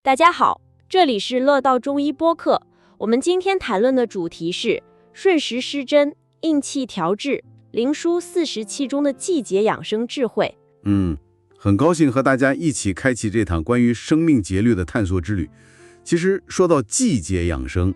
大家好，這裡是樂道中醫播客。我們今天談論的主題是順時失真、應氣調治，靈樞40氣中的季節養生智慧。很高興和大家一起開啟這趟關於生命節律的探索之旅。其實說到季節養生，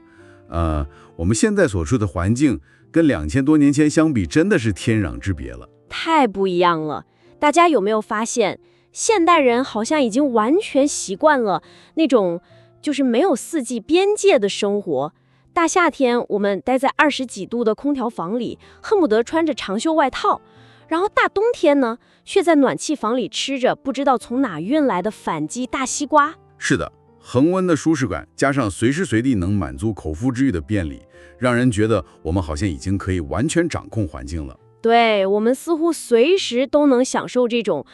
我們現在所處的環境跟2000多年前相比，真的是天壤之別了。太不一樣了。大家有沒有發現，現代人好像已經完全習慣了那種就是沒有四季邊界的生活。大夏天我們待在20幾度的空調房裡，恨不得穿着長袖外套，然後大冬天呢，卻在暖氣房裡吃着不知道從哪運來的反季大西瓜。是的，恆溫的舒適感加上隨時隨地能滿足口腹之欲的便利，讓人覺得我們好像已經可以完全掌控環境了。对，我們似乎隨時都能享受这種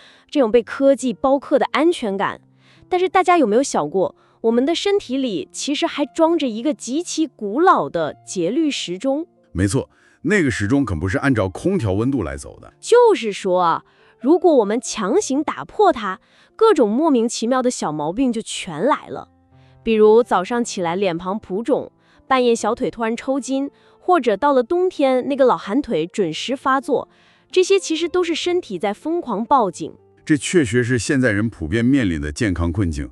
被科技包括的安全感。但是大家有沒有想過，我們的身體裡其實還裝着一個極其古老的節律時鐘？沒錯，那個時鐘可不是按照空調溫度來走的。就是說啊，如果我們強行打破它，各種莫名其妙的小毛病就全來了。比如早上起來臉龐浮腫，半夜小腿突然抽筋，或者到了冬天那個老寒腿準時發作，這些其實都是身體在瘋狂報警。這確實是現在人普遍面臨的健康困境。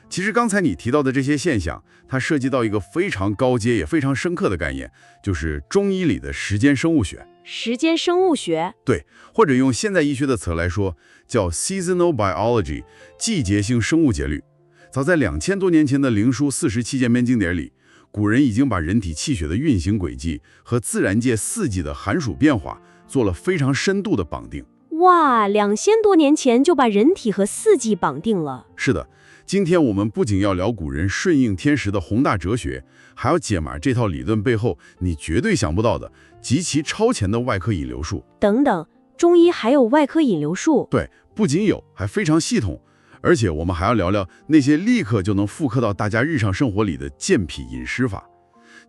其實剛才你提到的這些現象，它涉及到一個非常高階也非常深刻的概念，就是中醫裡的時間生物學。時間生物學？對，或者用現代醫學的詞來說，叫 seasonal biology， 季節性生物節律。早在2000多年前的《靈樞40氣鑑別經典》裡，古人已經把人體氣血的運行軌跡和自然界四季的寒暑變化做了非常深度的綁定。哇，2000多年前就把人體和四季綁定了。是的，今天我們不僅要聊古人順應天時的宏大哲學，還要解碼這套理論背後你絕對想不到的極其超前的外科引流術。等等，中醫還有外科引流術？對，不僅有，還非常系統。而且我們還要聊聊那些立刻就能複刻到大家日常生活裡的健脾飲濕法。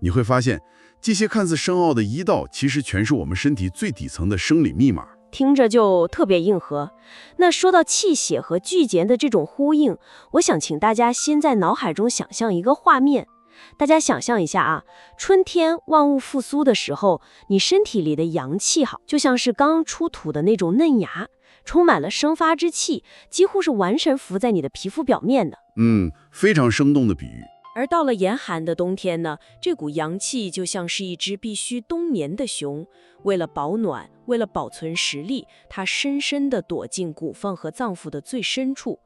你會發現，這些看似深奧的醫道，其實全是我們身體最底層的生理密碼。聽着就特別硬核。那說到氣血和季節的這種呼應，我想請大家先在腦海中想象一個畫面。大家想象一下啊，春天萬物復甦的時候，你身體裡的陽氣就像是剛出土的那種嫩芽，充滿了生發之氣，幾乎是完全浮在你的皮膚表面的。非常生動的比喻。而到了嚴寒的冬天呢，這股陽氣就像是一隻必須冬眠的熊，為了保暖，為了保存實力，它深深地躲進骨縫和臟腑的最深處。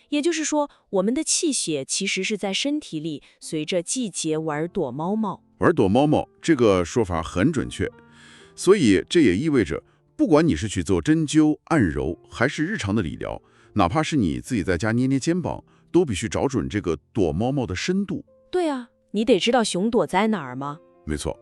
也就是說，我們的氣血其實是在身體裡隨着季節玩躲貓貓。玩躲猫貓這個說法很準確，所以這也意味着，不管你是去做針灸、按揉，還是日常的理療，哪怕是你自己在家捏捏肩膀，都必須找準這個躲貓貓的深度。對啊，你得知道熊躲在哪兒嗎？沒錯，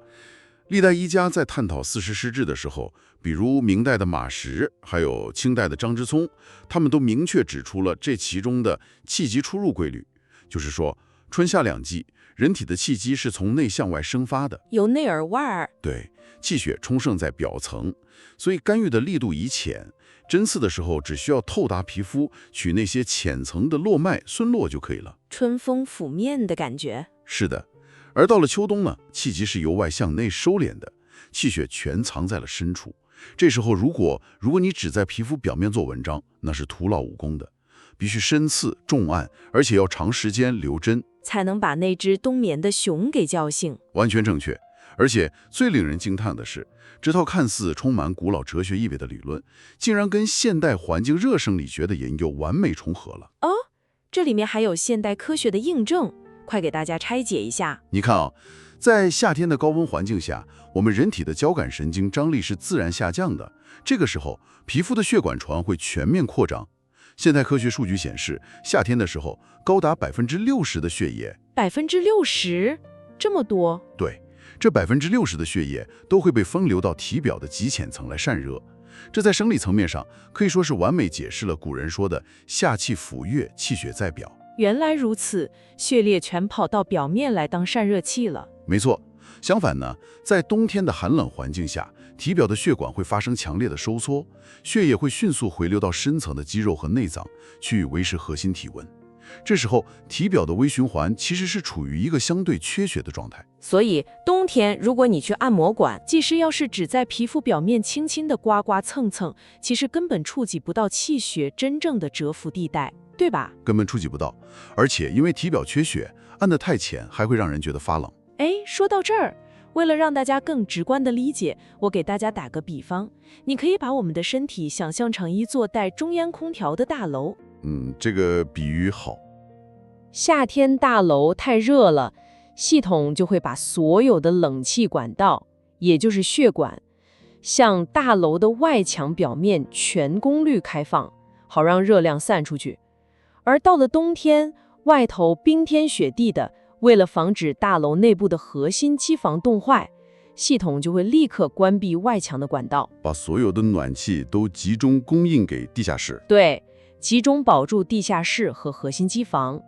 歷代醫家在探討四時失治的時候，比如明代的馬識，還有清代的張之聰，他們都明確指出了這其中的氣機出入規律。就是說，春夏兩季，人體的氣機是從內向外生發的，由內而外。對，氣血充盛在表層，所以干預的力度宜淺。針刺的時候，只需要透達皮膚，取那些淺層的絡脈、孫絡就可以了。春風拂面的感覺。是的，而到了秋冬呢，氣機是由外向內收斂的，氣血全藏在了深處。這時候，如果你只在皮膚表面做文章，那是徒勞無功的，必須深刺重按，而且要長時間留針，才能把那只冬眠的熊給叫醒。完全正確。而且最令人驚嘆的是，這套看似充滿古老哲學意味的理論，竟然跟現代環境熱生理學的研究完美重合了。哦，這裡面還有現代科學的印證，快給大家拆解一下。你看啊，在夏天的高溫環境下，我們人體的交感神經張力是自然下降的，這個時候皮膚的血管床會全面擴張。現代科學數據顯示，夏天的時候高達60%的血液，60%？這麼多？對。這60%的血液都會被分流到體表的極淺層來散熱，這在生理層面上可以說是完美解釋了古人說的“夏氣撫越，氣血在表”。原來如此，血液全跑到表面來當散熱器了。沒錯，相反呢，在冬天的寒冷環境下，體表的血管會發生強烈的收縮，血液會迅速回流到深層的肌肉和內臟，去維持核心體溫。這時候體表的微循環其實是處於一個相對缺血的狀態。所以冬天如果你去按摩馆，即使要是只在皮膚表面輕輕的刮刮蹭蹭，其實根本觸及不到氣血真正的蟄伏地帶，對吧？根本觸及不到，而且因為體表缺血，按得太淺還會讓人覺得發冷。說到這兒，為了讓大家更直觀的理解，我給大家打個比方，你可以把我們的身体想象成一座帶中央空調的大樓。这個比喻好。夏天大樓太熱了，系統就會把所有的冷氣管道，也就是血管，向大樓的外牆表面全功率開放，好讓熱量散出去。而到了冬天，外頭冰天雪地的，為了防止大樓內部的核心機房凍壞，系統就會立刻關閉外牆的管道，把所有的暖氣都集中供應給地下室。對，集中保住地下室和核心機房。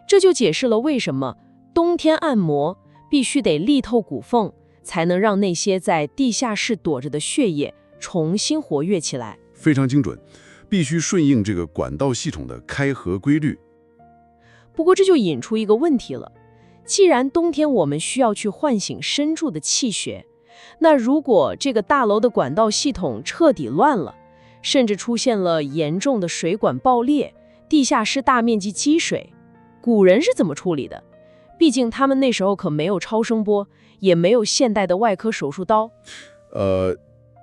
這就解釋了為什麼冬天按摩必須得力透骨縫，才能讓那些在地下室躲着的血液重新活躍起來。非常精準，必須順應這個管道系統的開合規律。不過這就引出一個問題了。既然冬天我們需要去喚醒深處的氣血，那如果這個大樓的管道系統徹底亂了，甚至出現了嚴重的水管爆裂、地下室大面積積水，古人是怎麼處理的？畢竟他們那時候可沒有超聲波，也沒有現代的外科手術刀。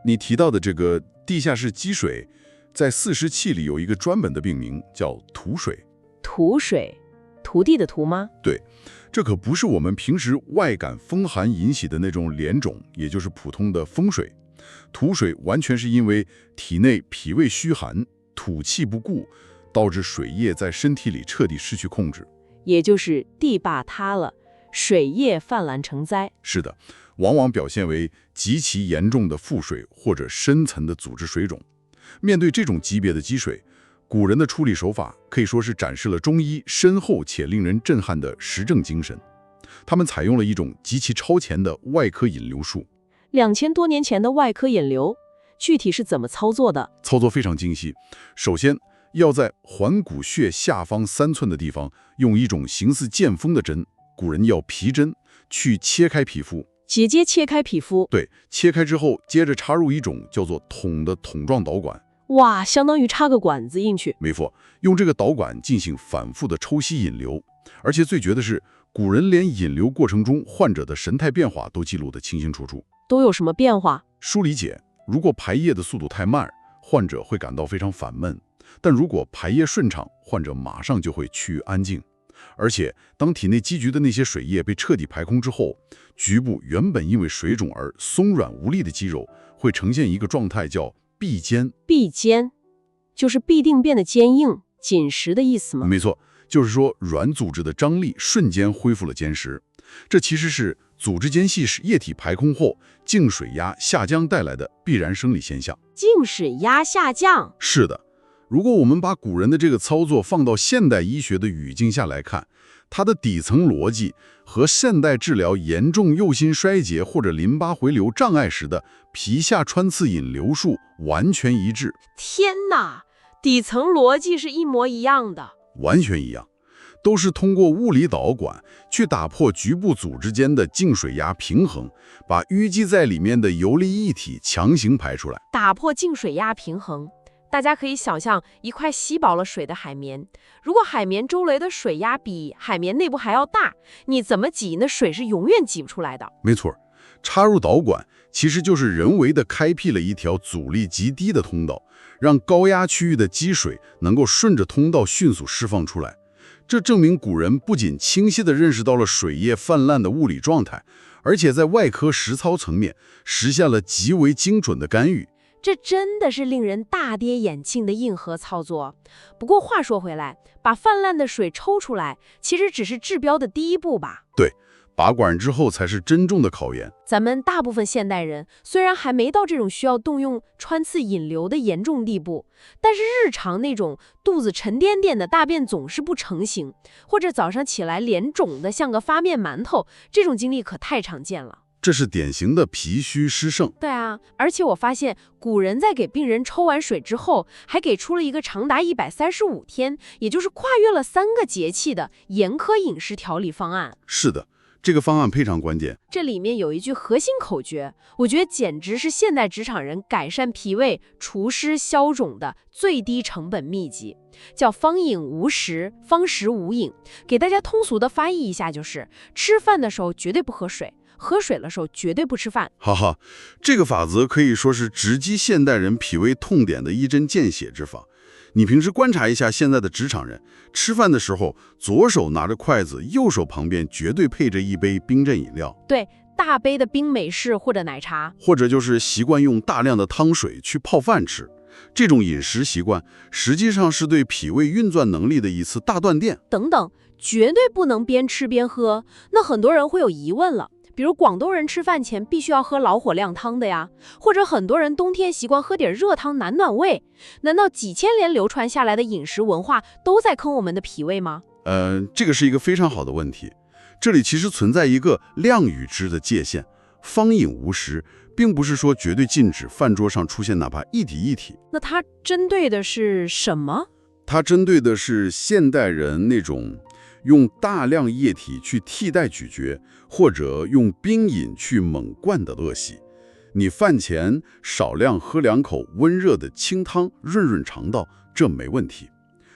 你提到的這個地下室積水，在四時氣裡有一個專門的病名，叫土水。土水，土地的土嗎？對。這可不是我們平時外感風寒引起的那種臉腫，也就是普通的風水。土水完全是因為體內脾胃虛寒，土氣不固，導致水液在身體裡徹底失去控制，也就是地壩塌了，水液泛濫成災。是的，往往表現為極其嚴重的腹水或者深層的組織水腫。面對這種級別的積水，古人的處理手法可以說是展示了中醫深厚且令人震撼的實證精神。他們採用了一種極其超前的外科引流術。2000多年前的外科引流，具體是怎麼操作的？操作非常精細。首先，要在環骨穴下方3寸的地方，用一種形似劍鋒的針，古人要皮針，去切開皮膚。直接切開皮膚？對，切開之後，接着插入一種叫做筒的筒狀導管。哇，相當於插個管子進去。沒錯，用這個導管進行反復的抽吸引流，而且最絕的是，古人連引流過程中患者的神態變化都記錄得清清楚楚。都有什麼變化？書理解，如果排液的速度太慢，患者會感到非常煩悶；但如果排液順暢，患者馬上就會趨於安靜。而且，當體內積聚的那些水液被徹底排空之後，局部原本因為水腫而鬆軟無力的肌肉，會呈現一個狀態叫閉堅。閉堅，就是必定變得堅硬、緊實的意思嗎？沒錯，就是說軟組織的張力瞬間恢復了堅實。這其實是組織間隙液體排空後，靜水壓下降帶來的必然生理現象。靜水壓下降？是的。如果我們把古人的這個操作放到現代醫學的語境下來看，它的底層邏輯和現代治療嚴重右心衰竭或者淋巴回流障礙時的皮下穿刺引流術完全一致。天哪，底層邏輯是一模一樣的。完全一樣，都是通過物理導管去打破局部組織間的靜水壓平衡，把淤積在裡面的游離液體強行排出來。打破靜水壓平衡。大家可以想象一塊吸飽了水的海綿，如果海綿周圍的水壓比海綿內部還要大，你怎麼擠，那水是永遠擠不出來的。沒錯，插入導管其實就是人為的開闢了一條阻力極低的通道，讓高壓區域的積水能夠順着通道迅速釋放出來。這證明古人不僅清晰地認識到了水液泛濫的物理狀態，而且在外科實操層面實現了極為精準的干預。這真的是令人大跌眼鏡的硬核操作。不過話說回來，把泛濫的水抽出來，其實只是治標的第一步吧？對，拔管之後才是真正的考驗。咱們大部分現代人雖然還沒到這種需要動用穿刺引流的嚴重地步，但是日常那種肚子沉甸甸的大便總是不成形，或者早上起來臉腫的像個發面饅頭，這種經歷可太常見了。這是典型的脾虛濕盛。对啊，而且我發現古人在給病人抽完水之後，還給出了一個長達135天，也就是跨越了3個節氣的嚴苛飲食調理方案。是的，這個方案非常關鍵。這裡面有一句核心口訣，我覺得簡直是現代職場人改善脾胃、除濕消腫的最低成本秘籍，叫方飲無食，方食無飲。給大家通俗的翻譯一下，就是吃飯的時候絕對不喝水，喝水的時候絕對不吃飯。哈哈，這個法則可以說是直擊現代人脾胃痛點的一針見血之法。你平時觀察一下現在的職場人，吃飯的時候左手拿着筷子，右手旁邊絕對配着一杯冰鎮飲料。对，大杯的冰美式或者奶茶，或者就是習慣用大量的湯水去泡飯吃。這種飲食習慣實際上是對脾胃運轉能力的一次大斷電。等等，絕對不能邊吃邊喝。那很多人會有疑問了。比如廣東人吃飯前必須要喝老火靓湯的呀，或者很多人冬天習慣喝點熱湯暖暖胃。難道幾千年流傳下來的飲食文化都在坑我們的脾胃嗎？這個是一個非常好的問題。這裡其實存在一個量與質的界限。方飲無食，並不是說絕對禁止飯桌上出現哪怕一滴液體。那它針對的是什麼？它針對的是現代人那種用大量液體去替代咀嚼，或者用冰飲去猛灌的惡習。你飯前少量喝2口溫熱的清湯，潤潤腸道，這沒問題。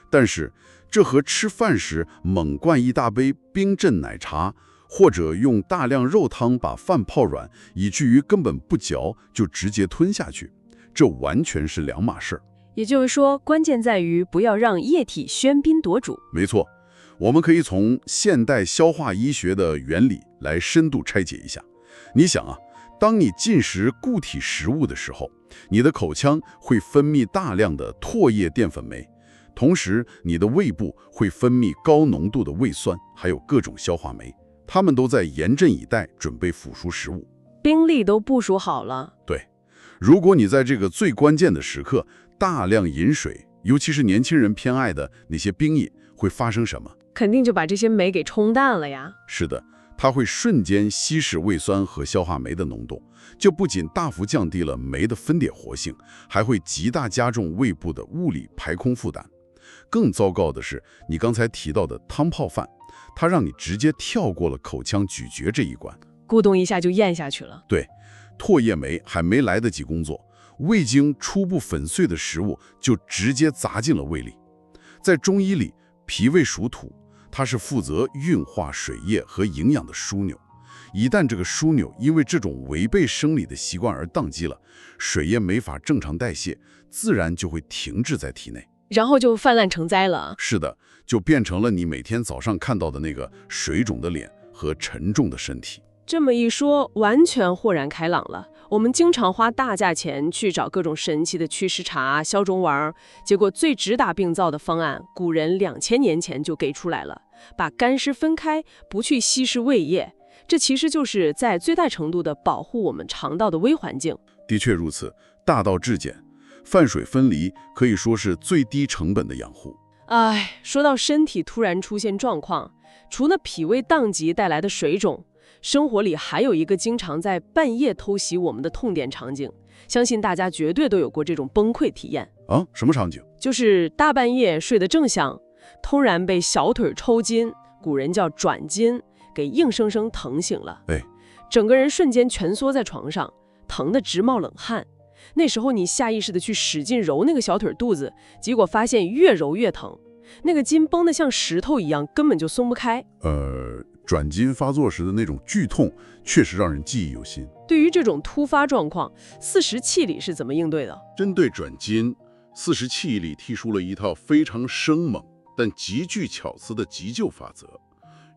但是這和吃飯時猛灌一大杯冰鎮奶茶，或者用大量肉湯把飯泡軟，以至於根本不嚼就直接吞下去，這完全是兩碼事兒。也就是說，關鍵在於不要讓液體喧賓奪主。沒錯。我們可以從現代消化醫學的原理來深度拆解一下。你想啊，當你進食固體食物的時候，你的口腔會分泌大量的唾液澱粉酶，同時你的胃部會分泌高濃度的胃酸，還有各種消化酶，它們都在嚴陣以待，準備腐熟食物。兵力都部署好了。對，如果你在這個最關鍵的時刻大量飲水，尤其是年輕人偏愛的那些冰飲，會發生什麼？肯定就把這些酶給冲淡了呀。是的，它會瞬間稀釋胃酸和消化酶的濃度，就不僅大幅降低了酶的分解活性，還會極大加重胃部的物理排空負擔。更糟糕的是，你剛才提到的湯泡飯，它讓你直接跳過了口腔咀嚼這一關，咕咚一下就咽下去了。對，唾液酶還沒來得及工作，胃經初步粉碎的食物就直接砸進了胃裡。在中醫裡，脾胃屬土，它是負責運化水液和營養的樞紐。一旦這個樞紐因為這種違背生理的習慣而宕機了，水液沒法正常代謝，自然就會停滯在體內，然後就泛濫成災了。是的，就變成了你每天早上看到的那個水腫的臉和沉重的身體。這麼一說，完全豁然開朗了。我們經常花大價錢去找各種神奇的祛濕茶、消腫丸，結果最直達病灶的方案，古人2000年前就給出來了，把乾濕分開，不去稀釋胃液。這其實就是在最大程度地保護我們腸道的微環境。的確如此，大道至簡，飯水分離可以說是最低成本的養護。哎，說到身體突然出現狀況，除了脾胃當機帶來的水腫，生活裡還有一個經常在半夜偷襲我們的痛點場景，相信大家絕對都有過這種崩潰體驗啊！什麼場景？就是大半夜睡得正香，突然被小腿抽筋，古人叫轉筋，給硬生生疼醒了。哎，整個人瞬間蜷縮在床上，疼得直冒冷汗。那時候你下意識地去使勁揉那個小腿肚子，結果發現越揉越疼，那個筋繃得像石頭一樣，根本就鬆不開。轉筋發作時的那種劇痛，確實讓人記憶猶新。對於這種突發狀況，四時氣裡是怎麼應對的？針對轉筋，四時氣裡提出了一套非常生猛但極具巧思的急救法則。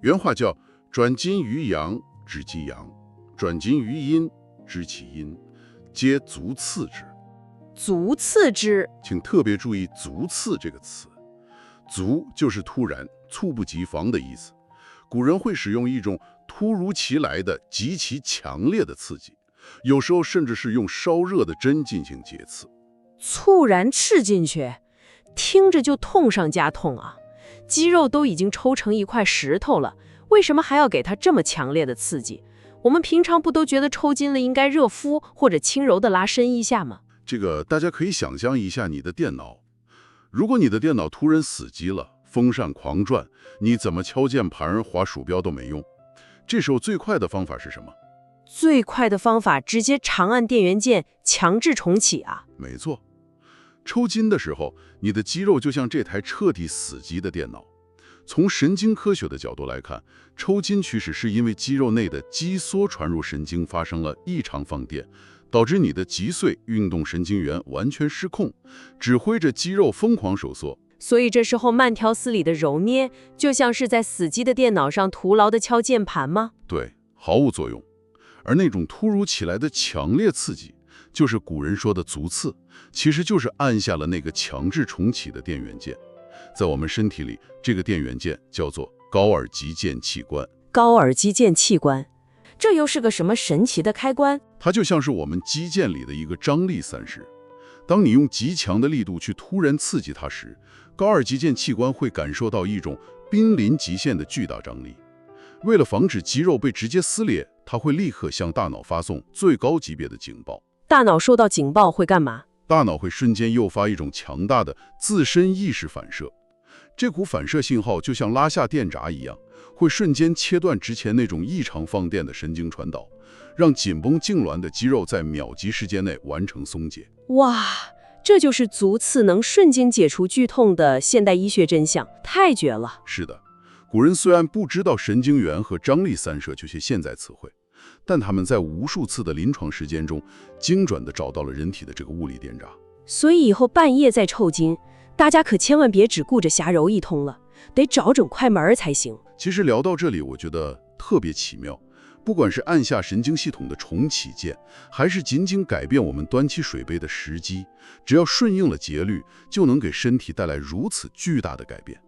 原話叫“轉筋於陽，治其陽；轉筋於陰，治其陰，皆足次之”。足次之，請特別注意“足次”這個詞。足就是突然、猝不及防的意思。古人會使用一種突如其來的、極其強烈的刺激，有時候甚至是用燒熱的針進行截刺。猝然刺進去，聽着就痛上加痛啊！肌肉都已經抽成一塊石頭了，為什麼還要給它這麼強烈的刺激？我們平常不都覺得抽筋了應該熱敷或者輕柔的拉伸一下嗎？這個大家可以想象一下你的電腦，如果你的電腦突然死機了，風扇狂轉，你怎麼敲鍵盤、滑鼠標都沒用。這時候最快的方法是什麼？最快的方法，直接長按電源键，強制重啟啊！沒錯，抽筋的時候，你的肌肉就像這台徹底死機的電腦。從神經科學的角度來看，抽筋驅使是因為肌肉內的肌梭傳入神經發生了異常放電，導致你的脊髓運動神經元完全失控，指揮着肌肉瘋狂收縮。所以這時候慢條斯理的揉捏，就像是在死機的電腦上徒勞的敲鍵盤嗎？對，毫無作用。而那种突如其來的強烈刺激，就是古人說的足刺，其實就是按下了那個強制重啟的電源鍵。在我們身體裡，這個電源鍵叫做高爾基腱器官。高尔基腱器官，這又是個什麼神奇的開關？它就像是我們肌腱裡的一个張力散石。當你用極強的力度去突然刺激它時，高爾基腱器官會感受到一種瀕臨極限的巨大張力。為了防止肌肉被直接撕裂，它會立刻向大腦發送最高級別的警報。大腦收到警報會幹嘛？大腦會瞬間誘發一種強大的自身意識反射。這股反射信號就像拉下電閘一樣，會瞬間切斷之前那種異常放電的神經傳導，讓緊繃痙攣的肌肉在秒級時間內完成鬆解。哇，這就是足刺能瞬間解除劇痛的現代醫學真相，太絕了。是的，古人雖然不知道神經元和張力散射這些現在詞彙，但他們在無數次的臨床實踐中，精準地找到了人體的這個物理電閘。所以以後半夜再抽筋，大家可千萬別只顧着瞎揉一通了，得找準快門才行。其實聊到這裡，我覺得特別奇妙。不管是按下神經系統的重啟鍵，還是僅僅改變我們端起水杯的時機，只要順應了節律，就能給身體帶來如此巨大的改變。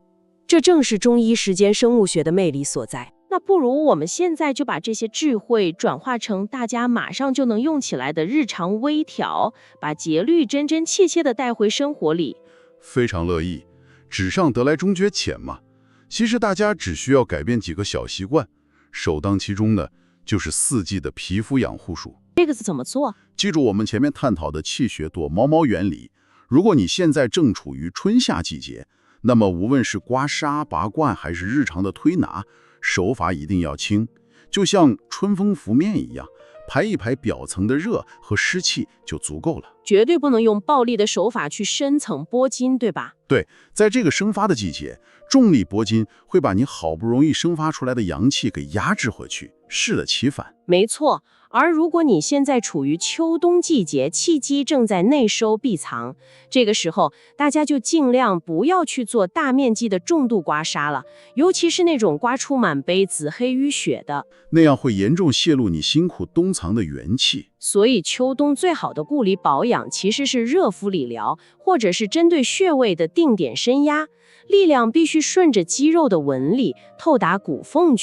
這正是中醫時間生物學的魅力所在。那不如我們現在就把這些智慧轉化成大家馬上就能用起來的日常微調，把節律真真切切地帶回生活裡。非常樂意，紙上得來終覺淺嘛。其實大家只需要改變幾個小習慣，首當其衝的就是四季的皮膚養護術。這個是怎麼做？記住我們前面探討的氣血躲貓貓原理。如果你現在正處於春夏季節，那麼無論是刮痧、拔罐還是日常的推拿，手法一定要輕，就像春風拂面一樣，排一排表層的熱和濕氣就足夠了。絕對不能用暴力的手法去深層撥筋，對吧？對，在這個生發的季節，重力撥筋會把你好不容易生發出來的陽氣給壓制回去，適得其反。沒錯。而如果你現在處於秋冬季節，氣機正在內收閉藏，這個時候大家就盡量不要去做大面積的重度刮痧了，尤其是那種刮出滿杯紫黑淤血的，那樣會嚴重泄露你辛苦冬藏的元氣。所以秋冬最好的物理保養其實是熱敷理療，或者是針對穴位的定點伸壓，力量必須順着肌肉的紋理透達骨縫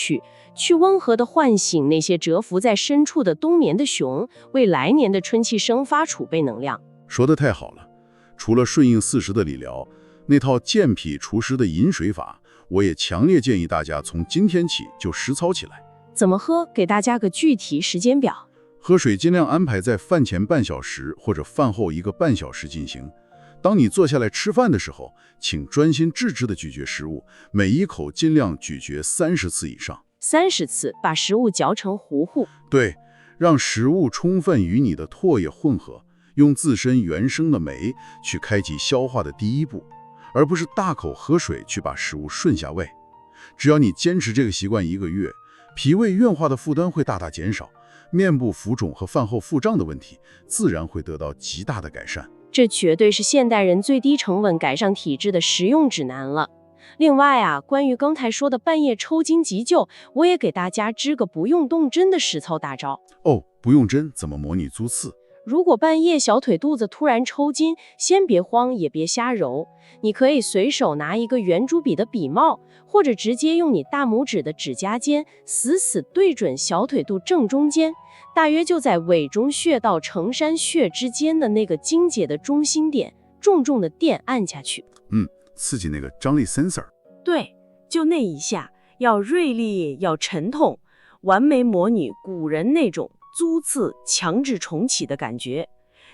去溫和地喚醒那些蟄伏在深處的冬眠的熊，為來年的春氣生發儲備能量。說得太好了，除了順應40的理療，那套健脾除濕的飲水法，我也強烈建議大家從今天起就實操起來。怎麼喝？給大家個具體時間表。喝水盡量安排在飯前半小時或者飯後1個半小時進行。當你坐下來吃飯的時候，請專心致志地咀嚼食物，每一口盡量咀嚼30次以上。30次，把食物嚼成糊糊。對，讓食物充分與你的唾液混合，用自身原生的酶去開啟消化的第一步，而不是大口喝水去把食物順下胃。只要你堅持這個習慣1個月，脾胃運化的負擔會大大減少，面部浮腫和飯後腹脹的問題自然會得到極大的改善。這絕對是現代人最低成本改善體質的實用指南了。另外啊，關於剛才說的半夜抽筋急救，我也給大家支個不用動針的實操大招。哦，不用針怎麼模擬足刺？如果半夜小腿肚子突然抽筋，先別慌，也別瞎揉，你可以隨手拿一個圓珠筆的筆帽，或者直接用你大拇指的指甲尖死死對準小腿肚正中間，大約就在委中穴到承山穴之間的那個經節的中心點，重重的電按下去。刺激那個張力 sensor。對，就那一下，要銳利，要沉痛。完美模擬古人那種租刺強制重啟的感覺。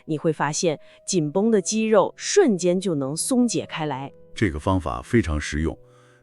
你會發現緊繃的肌肉瞬間就能鬆解開來。這個方法非常實用。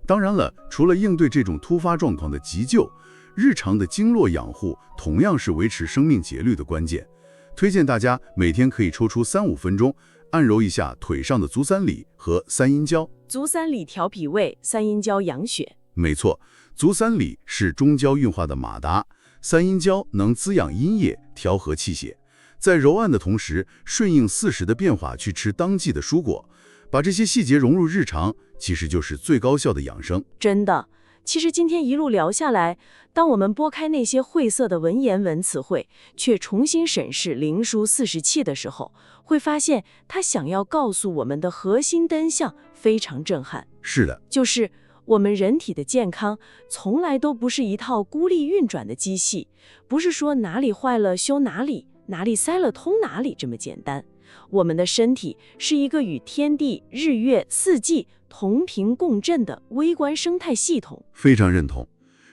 當然了，除了應對這種突發狀況的急救，日常的經絡養護同樣是維持生命節律的關鍵。推薦大家每天可以抽出3-5分鐘，按揉一下腿上的足三里和三陰交。足三里調脾胃，三陰交養血。沒錯，足三里是中焦運化的馬達，三陰交能滋養陰液，調和氣血。在揉按的同時，順應四時的變化去吃當季的蔬果，把這些細節融入日常，其實就是最高效的養生。真的，其實今天一路聊下來，當我們撥開那些晦澀的文言文詞彙，卻重新審視《靈樞四時氣》的時候，會發現它想要告訴我們的核心真相非常震撼。是的，就是我們人體的健康從來都不是一套孤立運轉的機器，不是說哪裡壞了修哪裡，哪裡塞了通哪裡這麼簡單。我們的身體是一個與天地、日月、四季同頻共振的微觀生態系統。非常認同，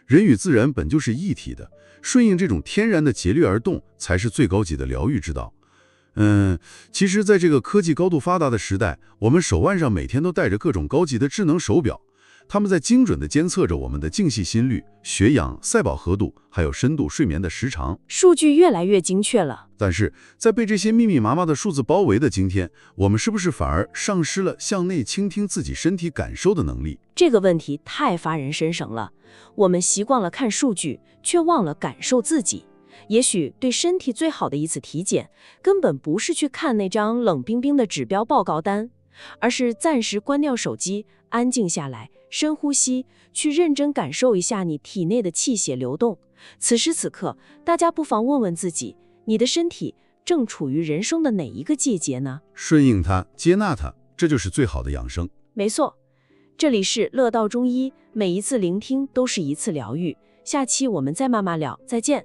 人與自然本就是一體的，順應這種天然的節律而動，才是最高級的療癒之道。其實在這個科技高度發達的時代，我們手腕上每天都帶着各種高級的智能手錶，它們在精準地監測着我們的靜息心率、血氧、賽饱和度，還有深度睡眠的時長。數據越來越精確了。但是在被這些密密麻麻的數字包圍的今天，我們是不是反而喪失了向內傾聽自己身體感受的能力？這個問題太發人深省了。我們習慣了看數據，卻忘了感受自己。也許對身體最好的一次體檢，根本不是去看那張冷冰冰的指標報告單，而是暫時關掉手機，安靜下來，深呼吸，去認真感受一下你體內的氣血流動。此時此刻，大家不妨問問自己，你的身體正處於人生的哪一個季節呢？順應它，接納它，這就是最好的養生。沒錯，這裡是樂道中醫，每一次聆聽都是一次療癒。下期我們再慢慢聊，再見。